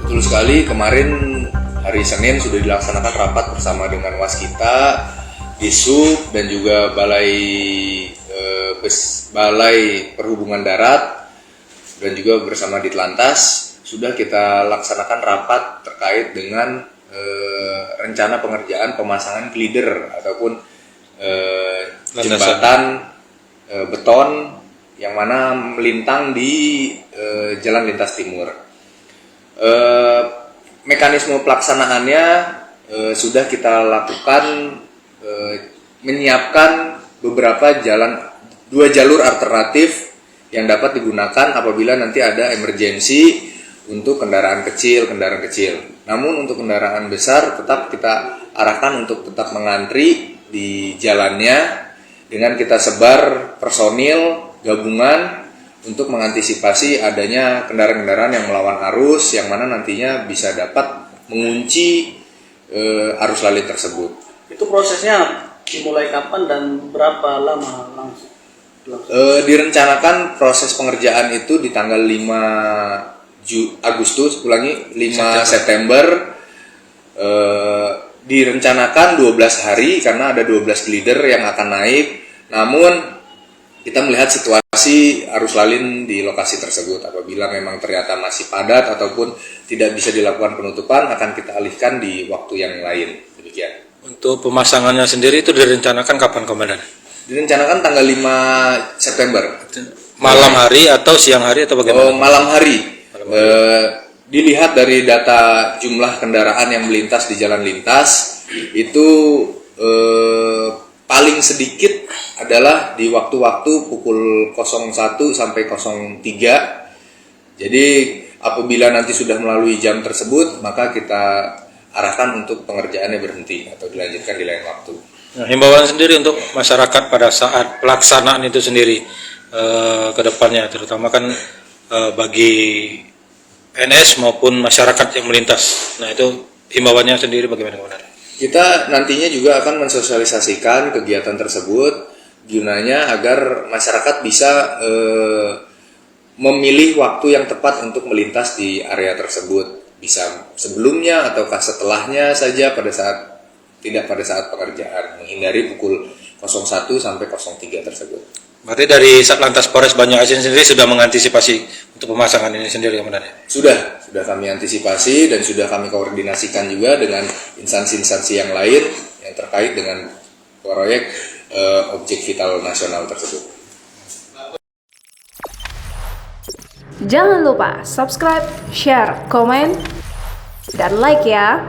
Betul sekali, kemarin hari Senin sudah dilaksanakan rapat bersama dengan Waskita, Disub, dan juga Balai Perhubungan Darat, dan juga bersama Ditlantas. Sudah kita laksanakan rapat terkait dengan rencana pengerjaan pemasangan glider ataupun jembatan beton yang mana melintang di Jalan Lintas Timur. Mekanisme pelaksanaannya sudah kita lakukan, menyiapkan beberapa dua jalur alternatif yang dapat digunakan apabila nanti ada emergensi untuk kendaraan kecil. Namun untuk kendaraan besar tetap kita arahkan untuk tetap mengantri di jalannya dengan kita sebar personil gabungan untuk mengantisipasi adanya kendaraan-kendaraan yang melawan arus yang mana nantinya bisa dapat mengunci arus lalu tersebut. Itu prosesnya dimulai kapan dan berapa lama langsung? Direncanakan proses pengerjaan itu di tanggal 5 September. Direncanakan 12 hari karena ada 12 glider yang akan naik. Namun kita melihat situasi arus lalin di lokasi tersebut. Apabila memang ternyata masih padat ataupun tidak bisa dilakukan penutupan, akan kita alihkan di waktu yang lain. Demikian. Untuk pemasangannya sendiri itu direncanakan kapan, Komandan? Direncanakan tanggal 5 September. Malam hari atau siang hari atau bagaimana? Malam hari. Dilihat dari data jumlah kendaraan yang melintas di jalan lintas, itu paling sedikit adalah di waktu-waktu pukul 01 sampai 03. Jadi apabila nanti sudah melalui jam tersebut, maka kita arahkan untuk pengerjaannya berhenti atau dilanjutkan di lain waktu. Nah, himbauan sendiri untuk masyarakat pada saat pelaksanaan itu sendiri ke depannya, terutama kan bagi PNS maupun masyarakat yang melintas. Nah, itu himbauannya sendiri bagaimana, Komandan? Kita nantinya juga akan mensosialisasikan kegiatan tersebut gunanya agar masyarakat bisa memilih waktu yang tepat untuk melintas di area tersebut. Bisa sebelumnya ataukah setelahnya saja tidak pada saat pengerjaan, menghindari pukul 01 sampai 03 tersebut. Berarti dari Satlantas Polres Banyu Asin sendiri sudah mengantisipasi untuk pemasangan ini sendiri, Komandan? Sudah kami antisipasi dan sudah kami koordinasikan juga dengan instansi-instansi yang lain yang terkait dengan proyek objek vital nasional tersebut. Jangan lupa subscribe, share, komen, dan like ya.